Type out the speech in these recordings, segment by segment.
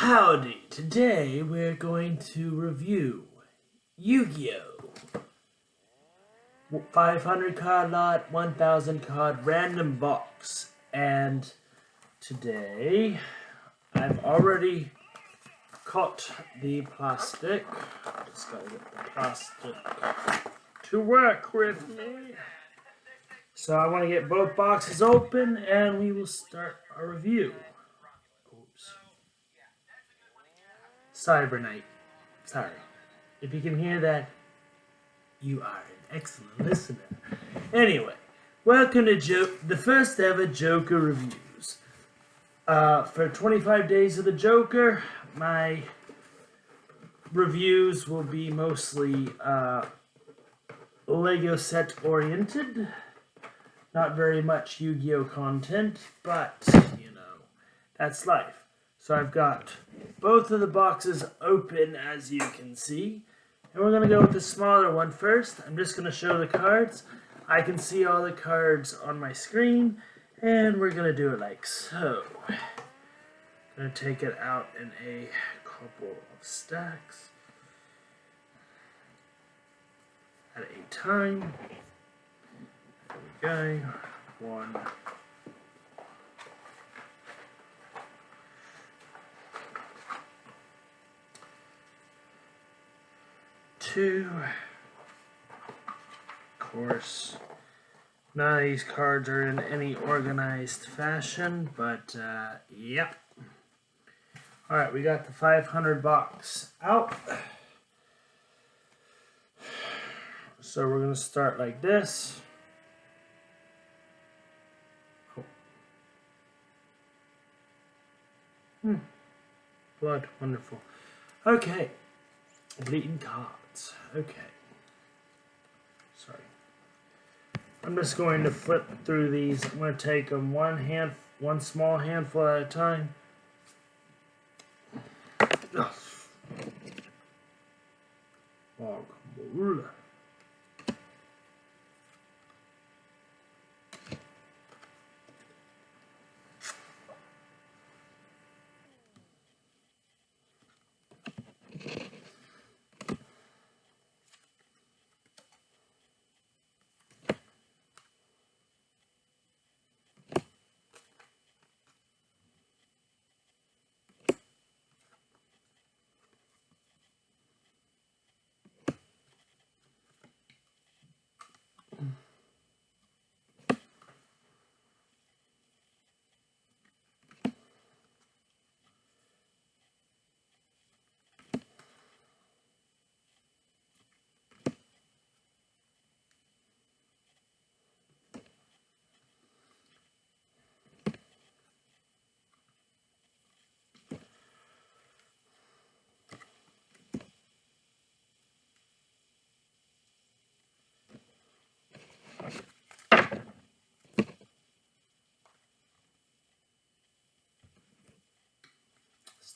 Howdy! Today we're going to review Yu-Gi-Oh! 500 card lot, 1000 card random box. And today I've already cut the plastic. Just gotta get the plastic to work with me. So I want to get both boxes open and we will start our review. Oops. Cybernight. Sorry. If you can hear that, you are an excellent listener. Anyway, welcome to the first ever Joker reviews. For 25 days of the Joker, my reviews will be mostly Lego set oriented. Not very much Yu-Gi-Oh content, but, you know, that's life. So I've got both of the boxes open, as you can see. And we're going to go with the smaller one first. I'm just going to show the cards. I can see all the cards on my screen. And we're going to do it like so. Going to take it out in a couple of stacks at a time. There we go. One. Two. Of course, none of these cards are in any organized fashion, but yep. Alright, we got the 500 box out. So we're going to start like this. Blood, wonderful. Okay. Bleeding cards. Okay. Sorry. I'm just going to flip through these. I'm going to take them one small handful at a time. Oh,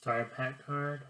Star pack card.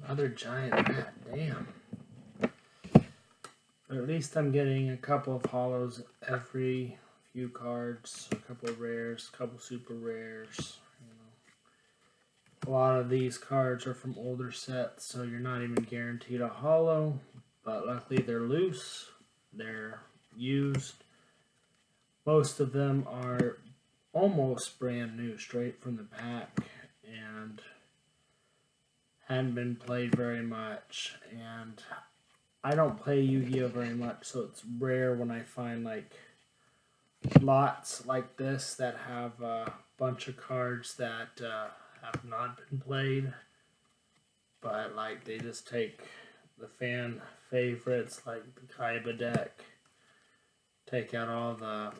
Other giant rat, damn. But at least I'm getting a couple of holos every few cards, a couple of rares, a couple super rares. A lot of these cards are from older sets, so you're not even guaranteed a holo, but luckily they're loose, they're used. Most of them are almost brand new, straight from the pack, and hadn't been played very much. And I don't play Yu-Gi-Oh very much, so it's rare when I find like lots like this that have a bunch of cards that have not been played, but like they just take the fan favorites like the Kaiba deck, take out all the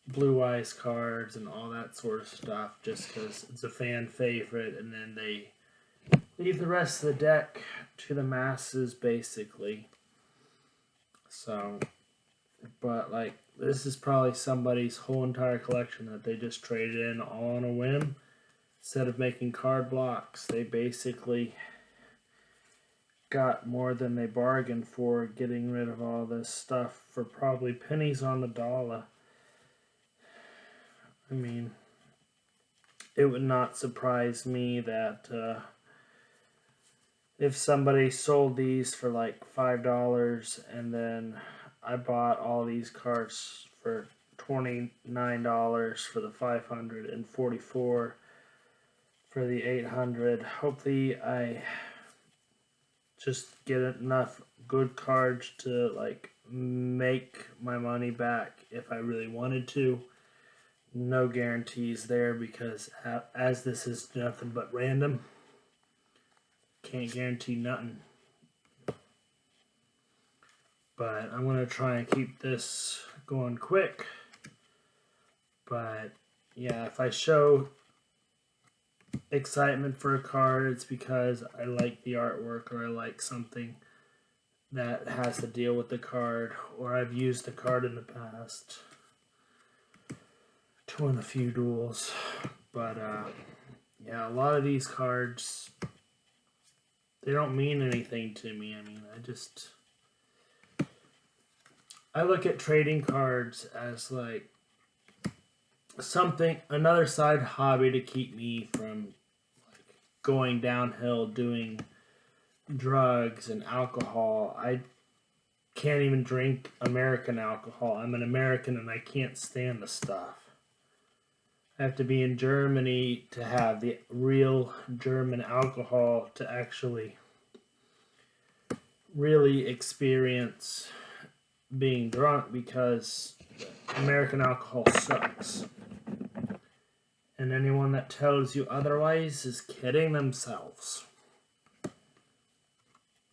Blue Eyes cards and all that sort of stuff just because it's a fan favorite, and then they leave the rest of the deck to the masses basically. So, but like this is probably somebody's whole entire collection that they just traded in all on a whim. Instead of making card blocks, they basically got more than they bargained for, getting rid of all this stuff for probably pennies on the dollar. I mean, it would not surprise me that if somebody sold these for like $5 and then I bought all these cards for $29 for the 500 and $44 for the 800. Hopefully I just get enough good cards to like make my money back if I really wanted to. No guarantees there because as this is nothing but random, can't guarantee nothing. But I'm going to try and keep this going quick. But yeah, if I show excitement for a card, it's because I like the artwork or I like something that has to deal with the card, or I've used the card in the past to win a few duels. But yeah, a lot of these cards, they don't mean anything to me. I mean, I look at trading cards as like something, another side hobby to keep me from like going downhill doing drugs and alcohol. I can't even drink American alcohol. I'm an American and I can't stand the stuff. I have to be in Germany to have the real German alcohol to actually really experience being drunk, because American alcohol sucks. And anyone that tells you otherwise is kidding themselves.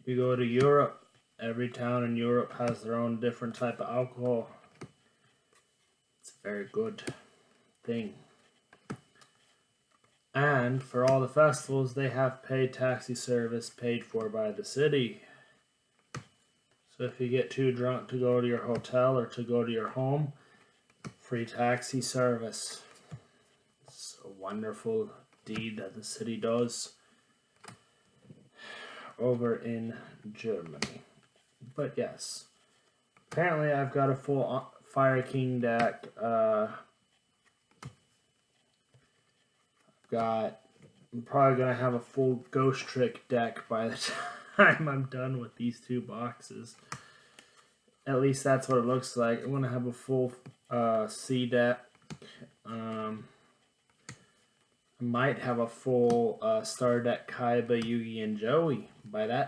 You go to Europe, every town in Europe has their own different type of alcohol. It's a very good thing. And for all the festivals, they have paid taxi service paid for by the city. So if you get too drunk to go to your hotel or to go to your home, free taxi service. It's a wonderful deed that the city does over in Germany. But yes, apparently I've got a full Fire King deck. I'm probably going to have a full Ghost Trick deck by the time I'm done with these two boxes. At least that's what it looks like. I'm going to have a full C deck. I might have a full Star Deck Kaiba, Yugi, and Joey by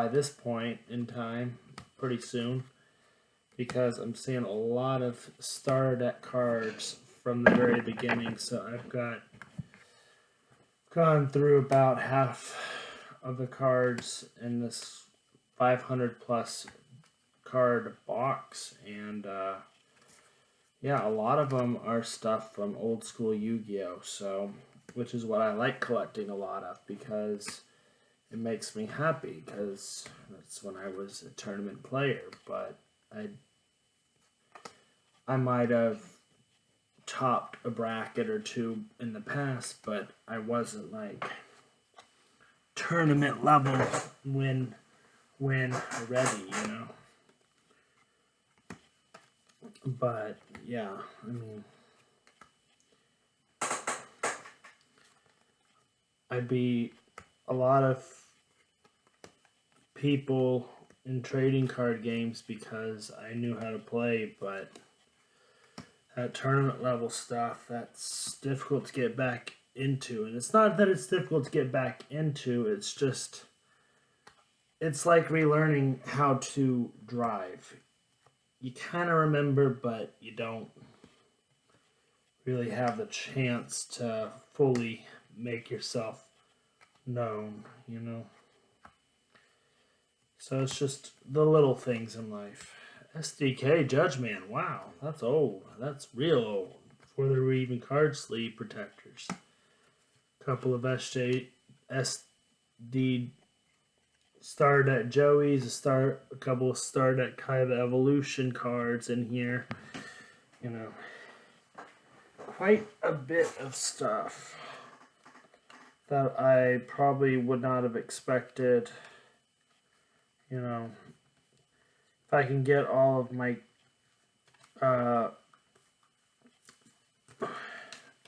this point in time, pretty soon. Because I'm seeing a lot of Star Deck cards from the very beginning. So I've gone through about half of the cards in this 500 plus card box, and yeah, a lot of them are stuff from old school Yu-Gi-Oh, so which is what I like collecting a lot of, because it makes me happy, because that's when I was a tournament player. But I might have topped a bracket or two in the past, but I wasn't like tournament level when ready, you know. But yeah, I mean, I beat a lot of people in trading card games because I knew how to play, but that tournament level stuff, that's difficult to get back into. And it's not that it's difficult to get back into, it's just, it's like relearning how to drive. You kind of remember, but you don't really have the chance to fully make yourself known, you know. So it's just the little things in life. SDK Judgeman, wow, that's old. That's real old. Before there were even card sleeve protectors. A couple of SD started at Joey's, a couple of started at kind of Evolution cards in here. You know, quite a bit of stuff that I probably would not have expected. You know, if I can get all of my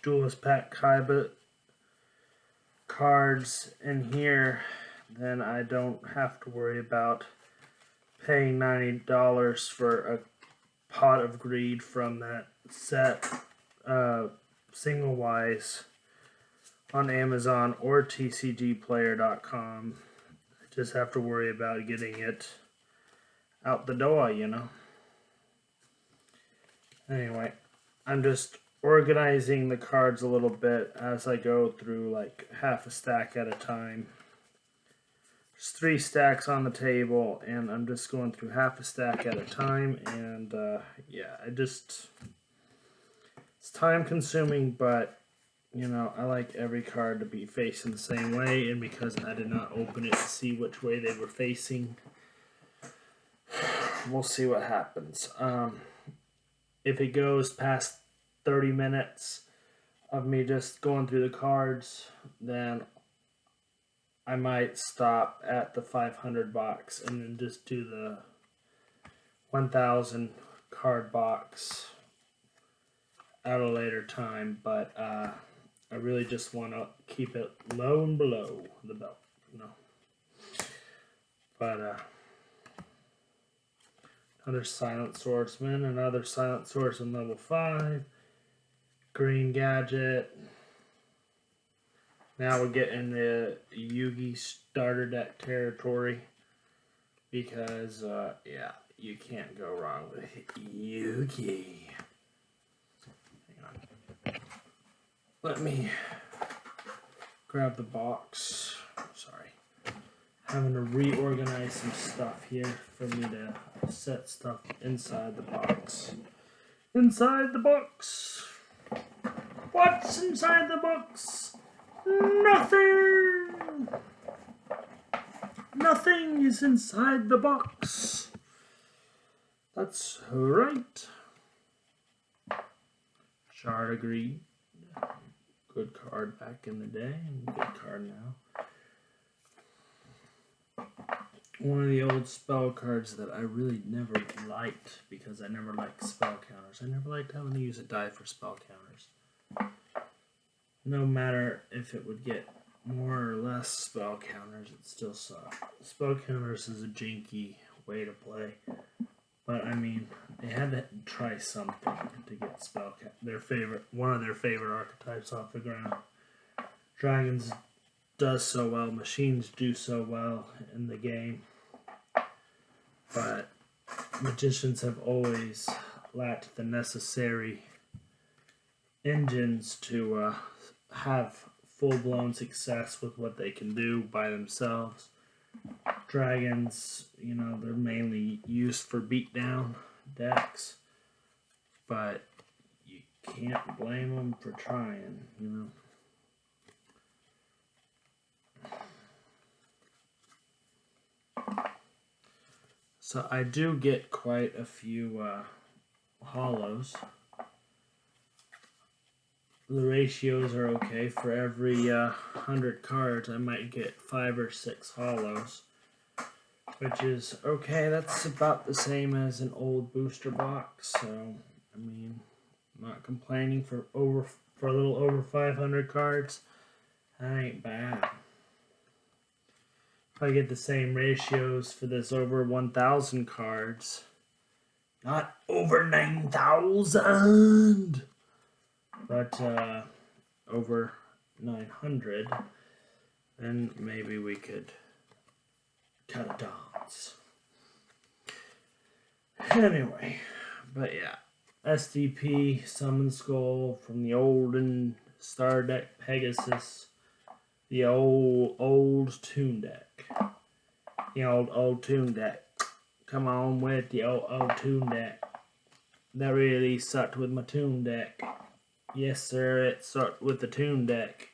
Duelist Pack Kaiba cards in here, then I don't have to worry about paying $90 for a Pot of Greed from that set, single wise, on Amazon or TCGplayer.com. I just have to worry about getting it out the door, you know. Anyway, I'm just organizing the cards a little bit as I go through, like half a stack at a time. There's 3 stacks on the table, and I'm just going through half a stack at a time, and yeah, it's time consuming, but you know, I like every card to be facing the same way, and because I did not open it to see which way they were facing, we'll see what happens. If it goes past 30 minutes of me just going through the cards, then I might stop at the 500 box and then just do the 1,000 card box at a later time. But I really just want to keep it low and below the belt, you know. But another Silent Swordsman, another Silent Swordsman level 5, Green Gadget. Now we're getting the Yugi starter deck territory because, yeah, you can't go wrong with Yugi. Hang on. Let me grab the box. Sorry. Having to reorganize some stuff here for me to set stuff inside the box. Inside the box. What's inside the box? Nothing! Nothing is inside the box. That's right. Shard of Greed. Good card back in the day, and good card now. One of the old spell cards that I really never liked because I never liked spell counters. I never liked having to use a die for spell counters. No matter if it would get more or less spell counters, it still sucked. Spell counters is a janky way to play. But I mean, they had to try something to get spell one of their favorite archetypes off the ground. Dragons does so well, machines do so well in the game. But magicians have always lacked the necessary engines to have full-blown success with what they can do by themselves. Dragons, you know, they're mainly used for beatdown decks, but you can't blame them for trying, you know. So I do get quite a few hollows. the ratios are okay. For every 100 cards, I might get 5 or 6 hollows, which is okay. That's about the same as an old booster box. So, I mean, I'm not complaining for a little over 500 cards. That ain't bad. If I get the same ratios for this over 1,000 cards, not over 9,000, but over 900, then maybe we could cut a dance. Anyway, but yeah, SDP Summon Skull from the olden Star Deck Pegasus, the old Toon Deck, the old Toon Deck. Come on with the old Toon Deck. That really sucked with my Toon Deck. Yes, sir, it sucked with the Toon Deck.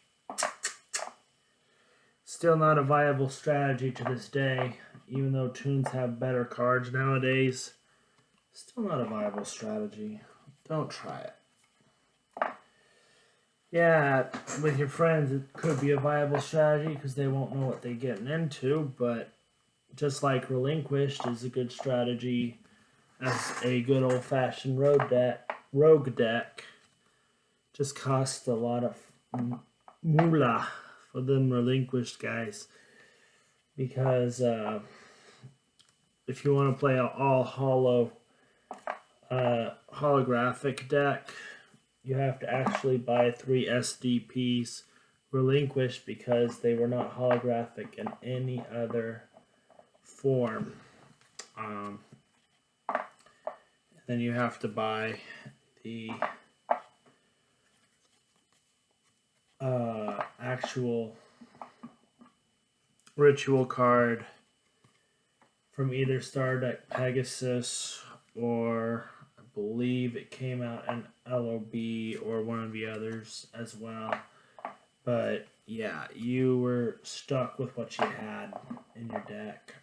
Still not a viable strategy to this day, even though Toons have better cards nowadays. Still not a viable strategy. Don't try it. Yeah, with your friends, it could be a viable strategy because they won't know what they're getting into, but just like Relinquished is a good strategy as a good old-fashioned rogue deck, just costs a lot of moolah for them Relinquished guys, because if you want to play an all holographic deck, you have to actually buy 3 SDPs Relinquished because they were not holographic in any other form. Then you have to buy the actual ritual card from either Star Deck Pegasus, or I believe it came out in LOB or one of the others as well. But yeah, you were stuck with what you had in your deck.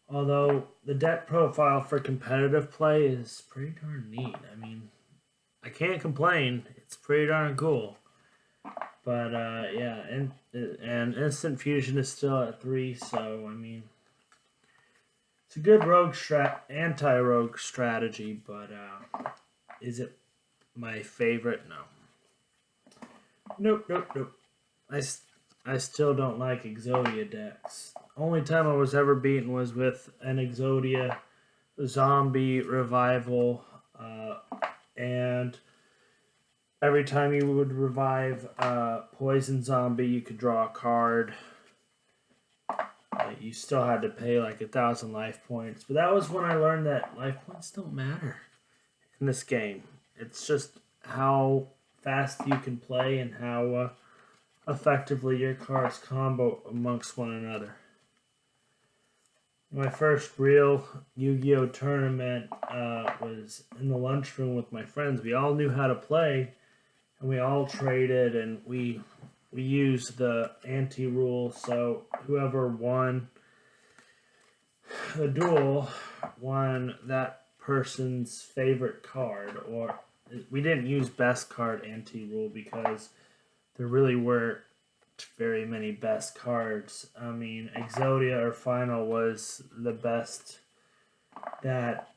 Although the deck profile for competitive play is pretty darn neat. I mean, I can't complain. It's pretty darn cool. But yeah, and Instant Fusion is still at 3, so I mean, it's a good anti-rogue strategy. But is it my favorite? No. Nope. I still don't like Exodia decks. Only time I was ever beaten was with an Exodia zombie revival, and every time you would revive Poison Zombie, you could draw a card. You still had to pay like 1,000 life points, but that was when I learned that life points don't matter in this game. It's just how fast you can play and how effectively your cards combo amongst one another. My first real Yu-Gi-Oh tournament was in the lunchroom with my friends. We all knew how to play, and we all traded, and we used the anti-rule, so whoever won the duel won that person's favorite card. Or we didn't use best card anti-rule because there really weren't very many best cards. I mean, Exodia or Final was the best that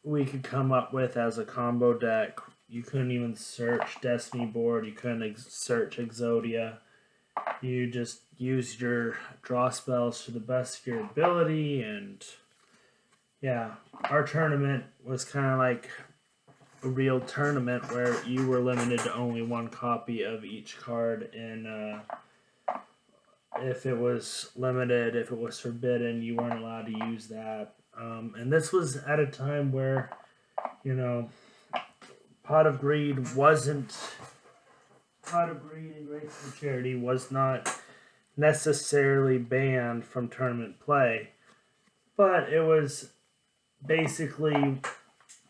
we could come up with as a combo deck. You couldn't even search Destiny Board. You couldn't search Exodia. You just used your draw spells to the best of your ability. And yeah, our tournament was kind of like a real tournament where you were limited to only 1 copy of each card. And if it was limited, if it was forbidden, you weren't allowed to use that. And this was at a time where, you know, Pot of Greed and Grace for Charity was not necessarily banned from tournament play, but it was basically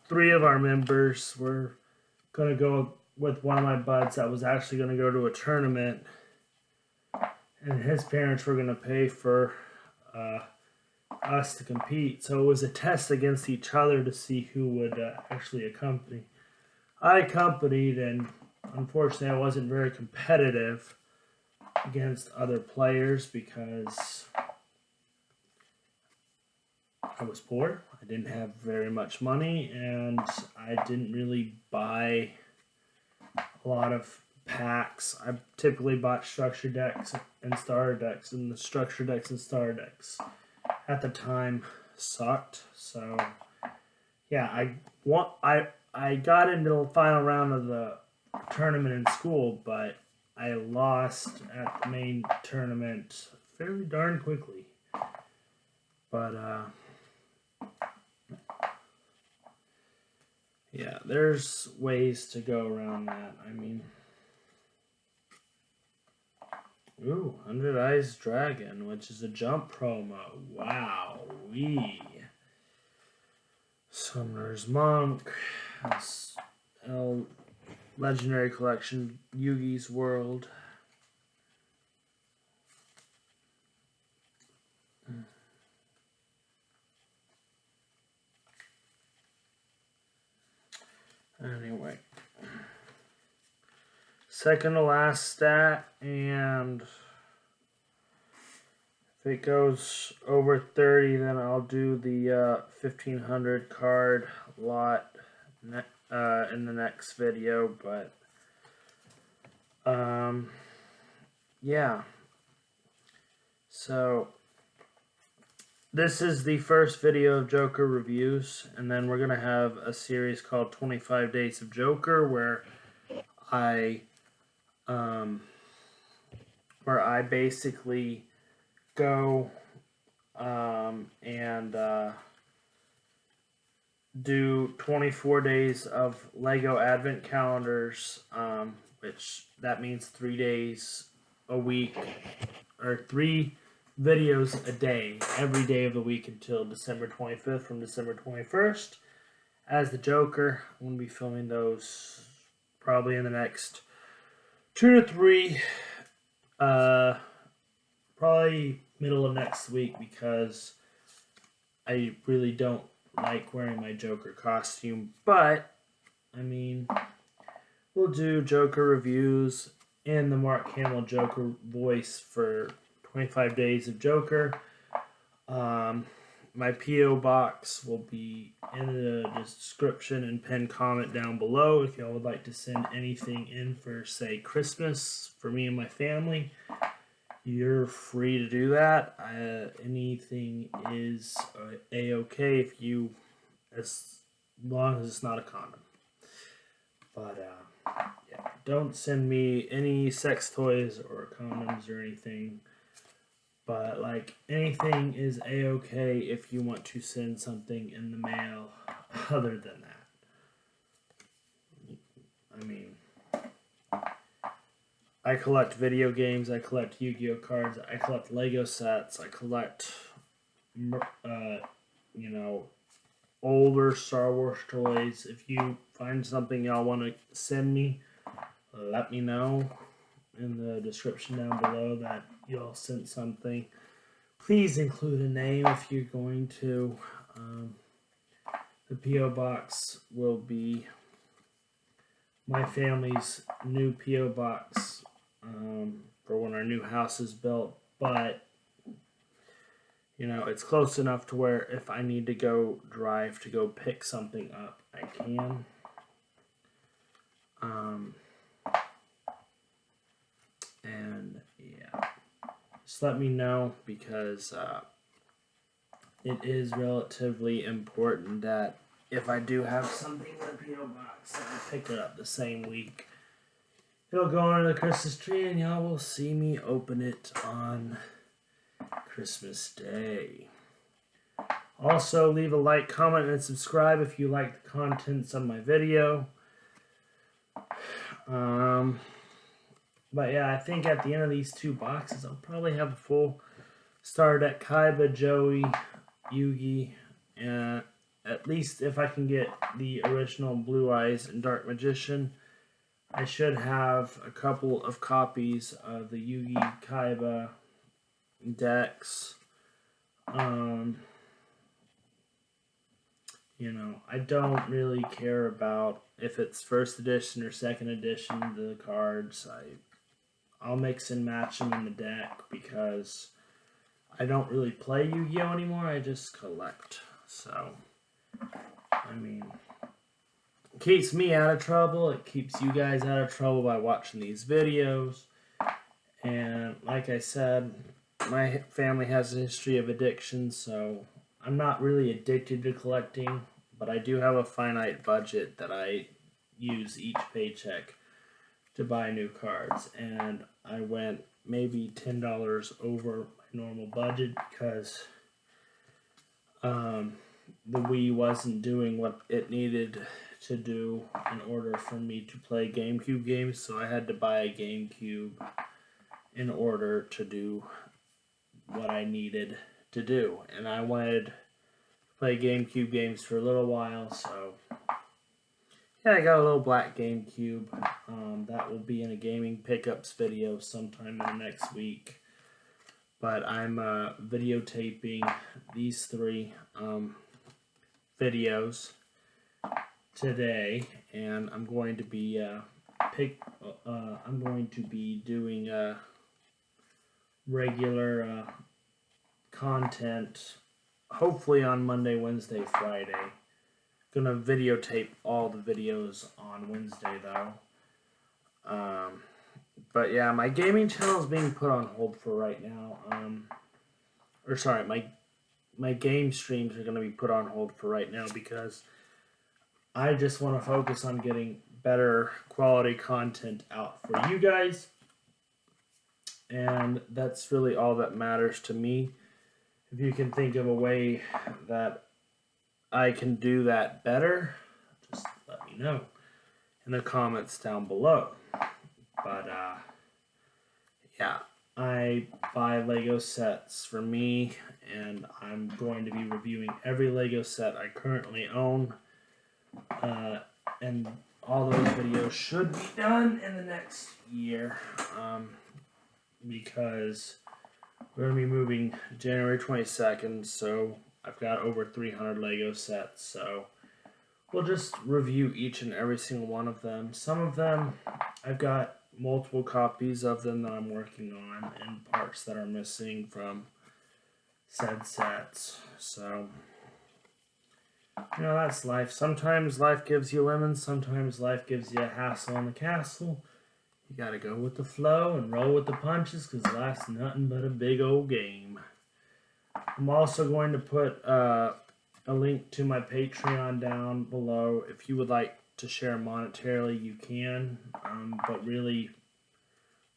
3 of our members were going to go with one of my buds that was actually going to go to a tournament, and his parents were going to pay for us to compete. So it was a test against each other to see who would actually accompany I accompanied, and unfortunately I wasn't very competitive against other players because I was poor. I didn't have very much money, and I didn't really buy a lot of packs. I typically bought structure decks and starter decks, and the structure decks and starter decks at the time sucked. So yeah, I got into the final round of the tournament in school, but I lost at the main tournament fairly darn quickly. But yeah, there's ways to go around that. I mean, ooh, 100 Eyes Dragon, which is a jump promo. Wow, Summoner's Monk, Legendary Collection, Yugi's World. Anyway, second to last stat, and if it goes over 30, then I'll do the 1500 card lot in the next video. But yeah, so this is the first video of Joker reviews, and then we're going to have a series called 25 Days of Joker, where I basically go and do 24 days of Lego Advent calendars, which that means 3 days a week, or 3 videos a day, every day of the week until December 25th from December 21st. As the Joker, I'm going to be filming those probably in the next 2 to 3, probably middle of next week, because I really don't like wearing my Joker costume. But, I mean, we'll do Joker reviews in the Mark Hamill Joker voice for 25 Days of Joker. My P.O. box will be in the description and pinned comment down below if y'all would like to send anything in for, say, Christmas for me and my family. You're free to do that. Anything is a-okay if you, as long as it's not a condom. But yeah, don't send me any sex toys or condoms or anything. But like, anything is a-okay if you want to send something in the mail other than that. I mean, I collect video games, I collect Yu-Gi-Oh cards, I collect Lego sets, I collect, older Star Wars toys. If you find something y'all want to send me, let me know in the description down below that y'all sent something. Please include a name if you're going to. The P.O. box will be my family's new P.O. box for when our new house is built. But, it's close enough to where if I need to go drive to go pick something up, I can. And yeah, just let me know, because it is relatively important that if I do have something in the P.O. box, that I pick it up the same week. It'll go under the Christmas tree, and y'all will see me open it on Christmas Day. Also, leave a like, comment, and subscribe if you like the contents of my video. But yeah, I think at the end of these 2 boxes, I'll probably have a full starter deck Kaiba, Joey, Yugi, and at least if I can get the original Blue Eyes and Dark Magician, I should have a couple of copies of the Yugi Kaiba decks. You know, I don't really care about if it's first edition or second edition, the cards. I'll mix and match them in the deck because I don't really play Yu-Gi-Oh anymore. I just collect. So, I mean, it keeps me out of trouble. It keeps you guys out of trouble by watching these videos. And like I said, my family has a history of addiction, so I'm not really addicted to collecting, but I do have a finite budget that I use each paycheck to buy new cards. And I went maybe $10 over my normal budget because the Wii wasn't doing what it needed to do in order for me to play GameCube games, so I had to buy a GameCube in order to do what I needed to do. And I wanted to play GameCube games for a little while, so yeah, I got a little black GameCube. That will be in a gaming pickups video sometime in the next week. But I'm videotaping these three videos today, and I'm going to be doing regular content, hopefully on Monday, Wednesday, Friday. Gonna videotape all the videos on Wednesday though. But yeah, my gaming channel is being put on hold for right now. My game streams are gonna be put on hold for right now because I just want to focus on getting better quality content out for you guys. And that's really all that matters to me. If you can think of a way that I can do that better, just let me know in the comments down below. But yeah, I buy Lego sets for me, and I'm going to be reviewing every Lego set I currently own. And all those videos should be done in the next year, because we're going to be moving January 22nd, so I've got over 300 Lego sets, so we'll just review each and every single one of them. Some of them, I've got multiple copies of them that I'm working on, and parts that are missing from said sets, so you know, that's life. Sometimes life gives you lemons, sometimes life gives you a hassle on the castle. You gotta go with the flow and roll with the punches, because life's nothing but a big old game. I'm also going to put a link to my Patreon down below. If you would like to share monetarily, you can. But really,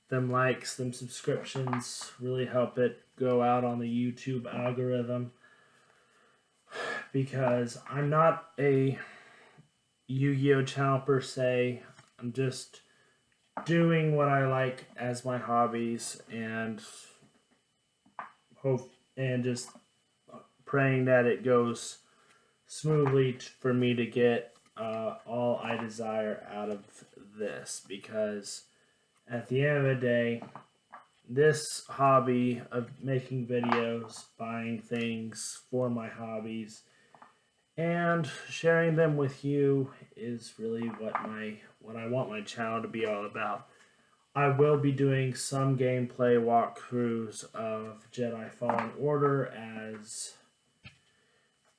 them likes, them subscriptions really help it go out on the YouTube algorithm. Because I'm not a Yu-Gi-Oh channel per se. I'm just doing what I like as my hobbies, and just praying that it goes smoothly for me to get all I desire out of this. Because at the end of the day, this hobby of making videos, buying things for my hobbies, and sharing them with you is really what I want my channel to be all about. I will be doing some gameplay walkthroughs of Jedi Fallen Order, as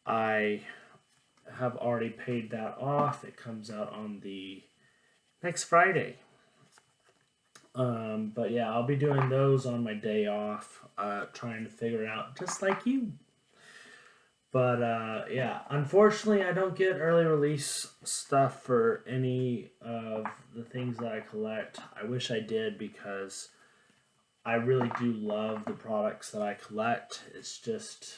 I have already paid that off. It comes out on the next Friday. But yeah, I'll be doing those on my day off, trying to figure out just like you. But yeah, unfortunately, I don't get early release stuff for any of the things that I collect. I wish I did, because I really do love the products that I collect. It's just,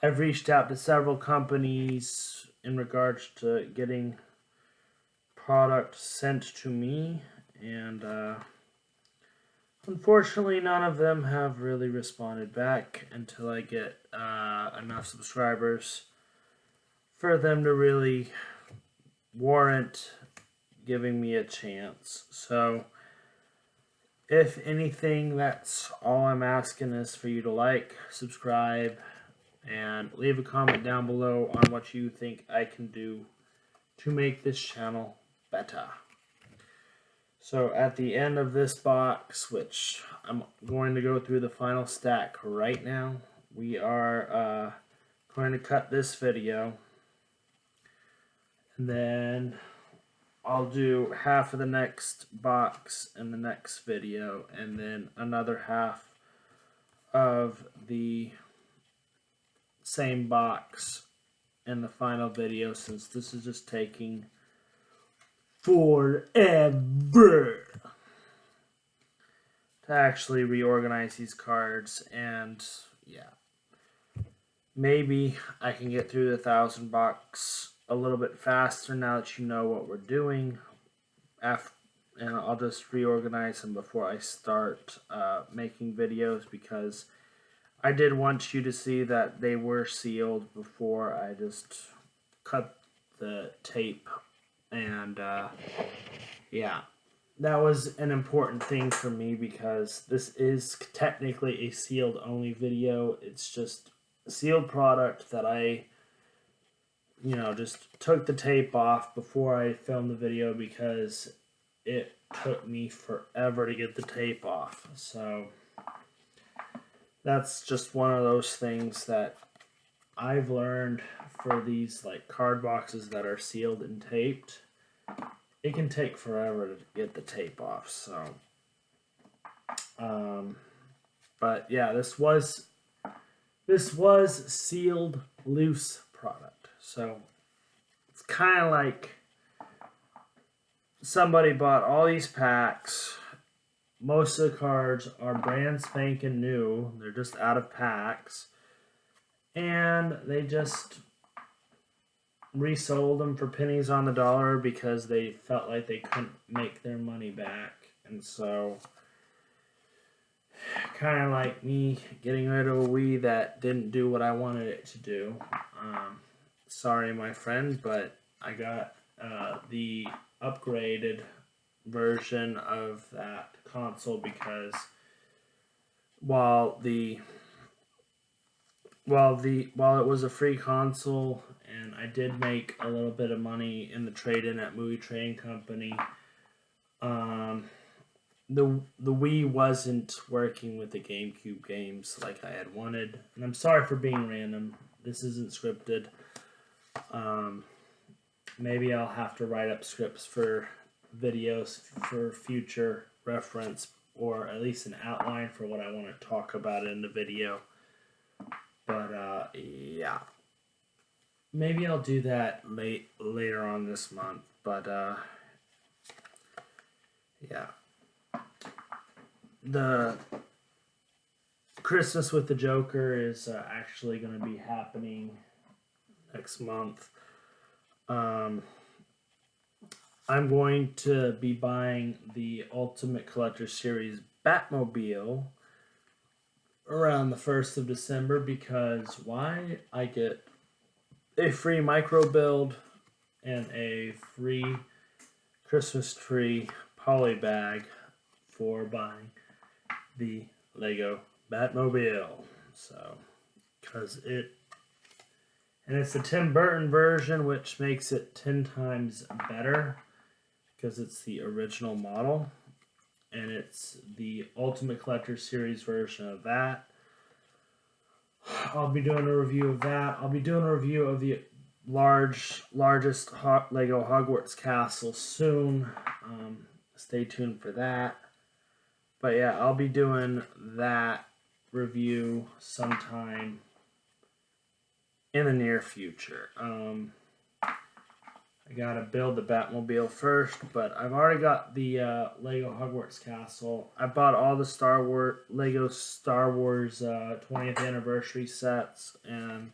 I've reached out to several companies in regards to getting product sent to me, and unfortunately, none of them have really responded back until I get enough subscribers for them to really warrant giving me a chance. So, if anything, that's all I'm asking, is for you to like, subscribe, and leave a comment down below on what you think I can do to make this channel better. So at the end of this box, which I'm going to go through the final stack right now, we are going to cut this video, and then I'll do half of the next box in the next video, and then another half of the same box in the final video, since this is just taking forever to actually reorganize these cards. And yeah, maybe I can get through the 1,000 box a little bit faster now that you know what we're doing, and I'll just reorganize them before I start making videos, because I did want you to see that they were sealed before I just cut the tape. And yeah, that was an important thing for me, because this is technically a sealed only video. It's just a sealed product that I just took the tape off before I filmed the video, because it took me forever to get the tape off. So that's just one of those things that I've learned for these like card boxes that are sealed and taped. It can take forever to get the tape off. So but yeah, this was sealed loose product. So it's kind of like somebody bought all these packs. Most of the cards are brand spanking new. They're just out of packs. And they just resold them for pennies on the dollar because they felt like they couldn't make their money back. And so, kind of like me getting rid of a Wii that didn't do what I wanted it to do. Sorry, my friend, but I got the upgraded version of that console, because while it was a free console and I did make a little bit of money in the trade-in at Movie Trading Company, the Wii wasn't working with the GameCube games like I had wanted. And I'm sorry for being random. This isn't scripted. Maybe I'll have to write up scripts for videos for future reference, or at least an outline for what I want to talk about in the video. But yeah, maybe I'll do that later on this month. But yeah, the Christmas with the Joker is actually going to be happening next month. I'm going to be buying the Ultimate Collector Series Batmobile around the 1st of December, because why? I get a free micro build and a free Christmas tree poly bag for buying the Lego Batmobile. So, it's the Tim Burton version, which makes it 10 times better, because it's the original model, and it's the Ultimate Collector Series version of that. I'll be doing a review of that. I'll be doing a review of the largest Lego Hogwarts castle soon. Stay tuned for that. But yeah, I'll be doing that review sometime in the near future. I gotta build the Batmobile first, but I've already got the Lego Hogwarts Castle. I bought all the Lego Star Wars 20th anniversary sets, and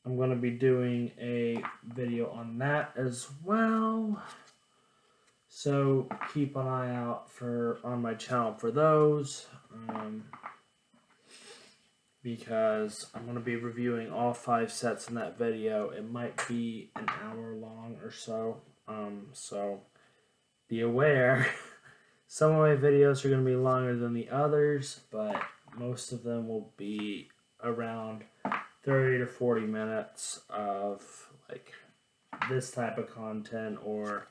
I'm gonna be doing a video on that as well. So keep an eye out on my channel for those. Because I'm going to be reviewing all 5 sets in that video. It might be an hour long or so. So be aware. Some of my videos are going to be longer than the others, but most of them will be around 30 to 40 minutes of like this type of content, or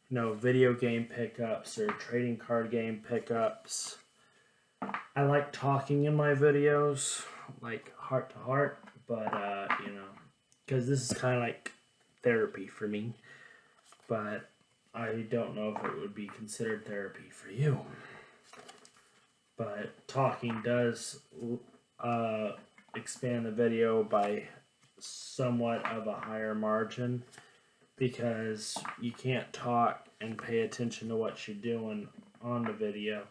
video game pickups or trading card game pickups. I like talking in my videos, like heart to heart, but because this is kind of like therapy for me, but I don't know if it would be considered therapy for you. But talking does expand the video by somewhat of a higher margin, because you can't talk and pay attention to what you're doing on the video.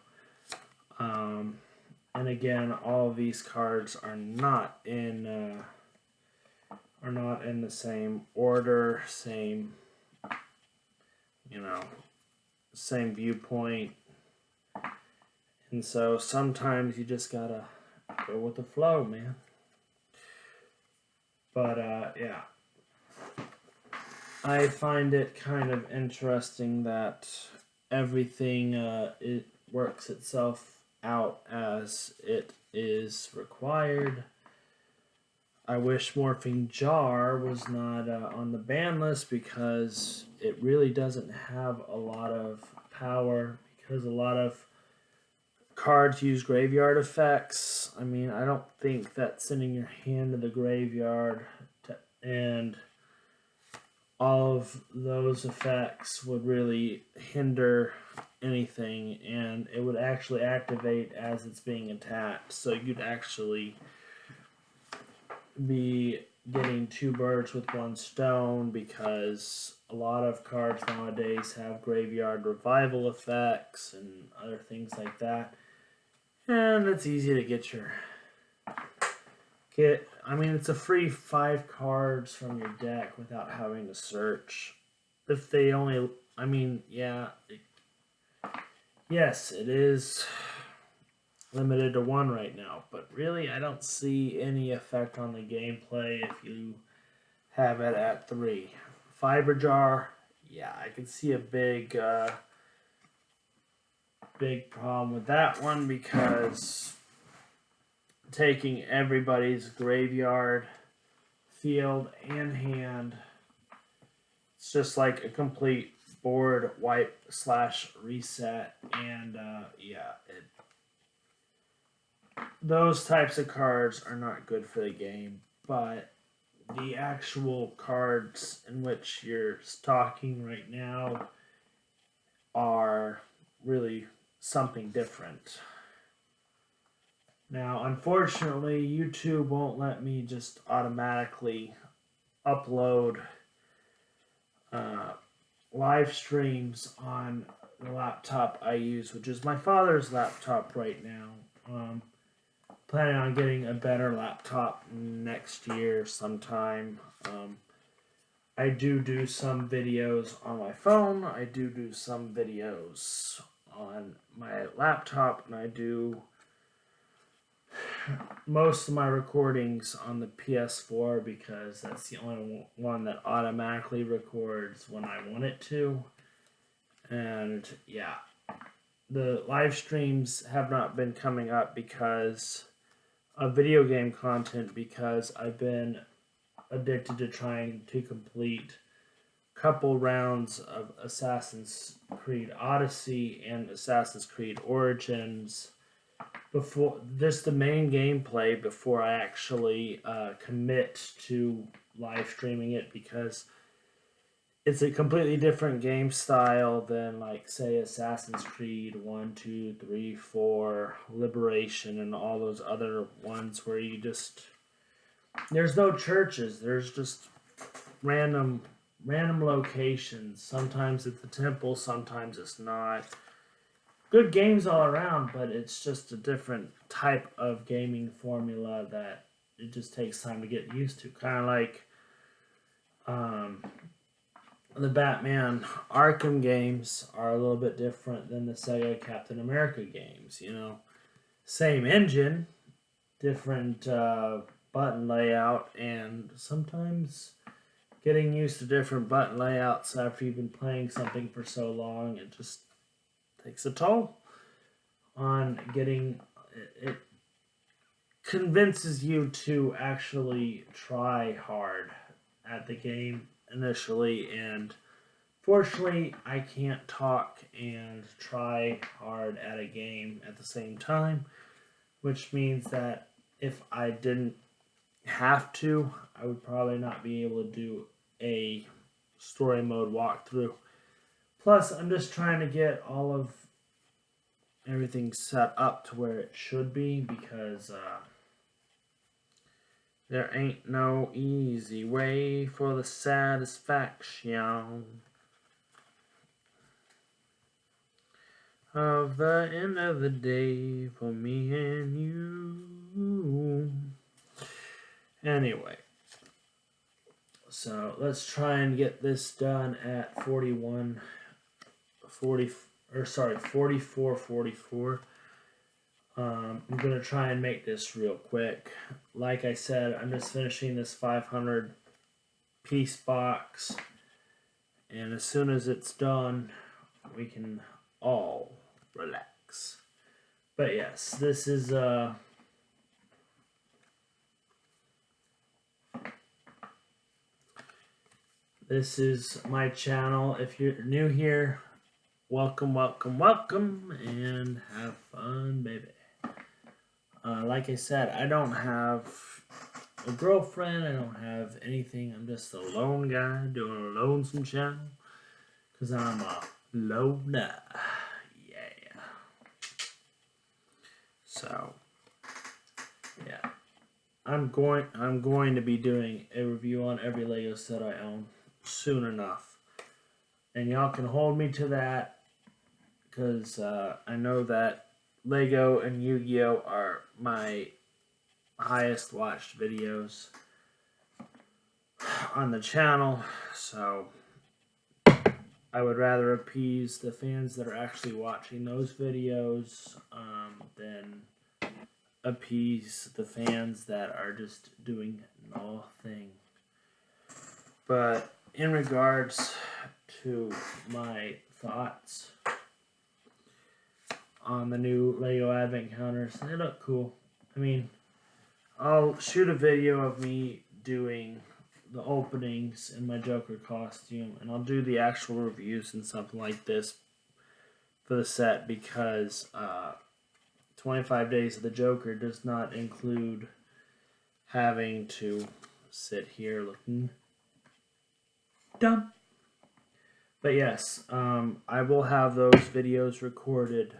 And again, all of these cards are not in the same order, same same viewpoint, and so sometimes you just gotta go with the flow, man. But yeah, I find it kind of interesting that everything it works itself out as it is required. I wish Morphing Jar was not on the ban list, because it really doesn't have a lot of power, because a lot of cards use graveyard effects. I mean, I don't think that sending your hand to the graveyard and all of those effects would really hinder anything, and it would actually activate as it's being attacked, so you'd actually be getting two birds with one stone, because a lot of cards nowadays have graveyard revival effects and other things like that, and it's easy to get it's a free 5 cards from your deck without having to search. If they only, yes, it is limited to 1 right now, but really I don't see any effect on the gameplay if you have it at 3. Fiber Jar, yeah, I can see a big problem with that one, because taking everybody's graveyard, field, and hand, it's just like a complete board wipe / reset, and those types of cards are not good for the game. But the actual cards in which you're talking right now are really something different. Now, unfortunately, YouTube won't let me just automatically upload live streams on the laptop I use, which is my father's laptop right now. Planning on getting a better laptop next year sometime. I do some videos on my phone. I do some videos on my laptop, and I do most of my recordings on the PS4, because that's the only one that automatically records when I want it to. And yeah, the live streams have not been coming up because of video game content, because I've been addicted to trying to complete a couple rounds of Assassin's Creed Odyssey and Assassin's Creed Origins before the main gameplay, before I actually commit to live streaming it, because it's a completely different game style than, like, say, Assassin's Creed 1, 2, 3, 4, Liberation, and all those other ones where there's no churches, there's just random locations. Sometimes it's a temple, sometimes it's not. Good games all around, but it's just a different type of gaming formula that it just takes time to get used to. Kind of like the Batman Arkham games are a little bit different than the Sega Captain America games. Same engine, different button layout, and sometimes getting used to different button layouts after you've been playing something for so long, it just takes a toll on getting it convinces you to actually try hard at the game initially, and fortunately I can't talk and try hard at a game at the same time, which means that if I didn't have to, I would probably not be able to do a story mode walkthrough. Plus, I'm just trying to get all of everything set up to where it should be, because there ain't no easy way for the satisfaction of the end of the day for me and you. Anyway, so let's try and get this done at 44:44. I'm gonna try and make this real quick. Like I said, I'm just finishing this 500 piece box, and as soon as it's done, we can all relax. But yes, this is my channel. If you're new here, welcome, welcome, welcome, and have fun, baby. Like I said, I don't have a girlfriend, I don't have anything. I'm just a lone guy doing a lonesome channel, because I'm a loner. Yeah. So, yeah. I'm going to be doing a review on every Lego set I own soon enough. And y'all can hold me to that, because I know that Lego and Yu-Gi-Oh are my highest watched videos on the channel, so I would rather appease the fans that are actually watching those videos than appease the fans that are just doing nothing. But in regards to my thoughts on the new Lego Advent counters, they look cool. I mean, I'll shoot a video of me doing the openings in my Joker costume, and I'll do the actual reviews and something like this for the set, because 25 Days of the Joker does not include having to sit here looking dumb. But yes, I will have those videos recorded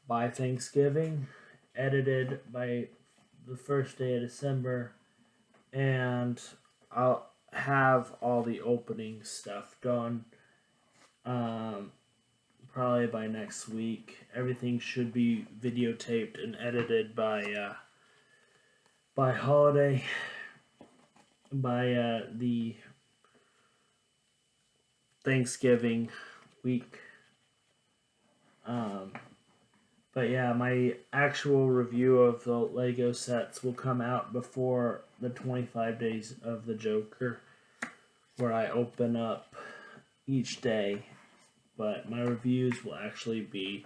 by Thanksgiving, edited by the first day of December, and I'll have all the opening stuff done probably by next week. Everything should be videotaped and edited by holiday, by the Thanksgiving week. But yeah, my actual review of the Lego sets will come out before the 25 Days of the Joker, where I open up each day. But my reviews will actually be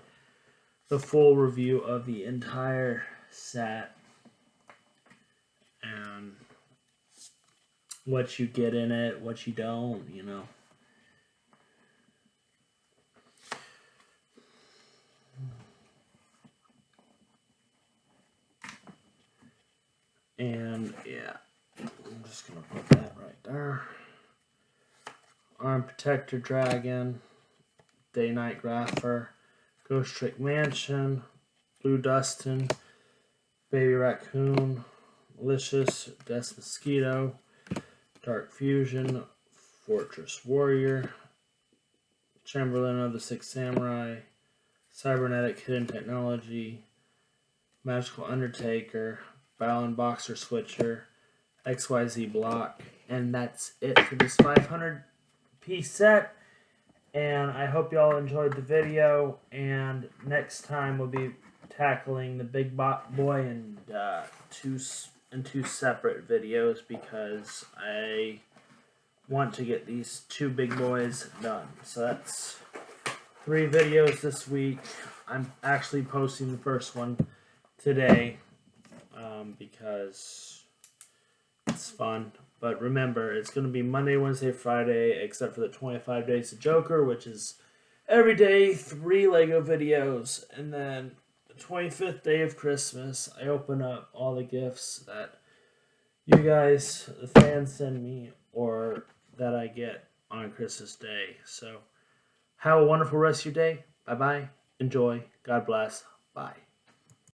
the full review of the entire set and what you get in it, what you don't, you know. And yeah, I'm just gonna put that right there. Arm Protector Dragon, Day Night Grapher, Ghost Trick Mansion, Blue Dustin, Baby Raccoon, Malicious, Death Mosquito, Dark Fusion, Fortress Warrior, Chamberlain of the Six Samurai, Cybernetic Hidden Technology, Magical Undertaker, Balan Boxer Switcher, XYZ Block, and that's it for this 500 piece set. And I hope y'all enjoyed the video, and next time we'll be tackling the big boy in two separate videos, because I want to get these two big boys done. So that's 3 videos this week. I'm actually posting the first one today, because it's fun. But remember, it's going to be Monday, Wednesday, Friday, except for the 25 Days of Joker, which is every day 3 Lego videos. And then the 25th day of Christmas, I open up all the gifts that you guys, the fans, send me or that I get on Christmas Day. So have a wonderful rest of your day. Bye-bye. Enjoy. God bless. Bye.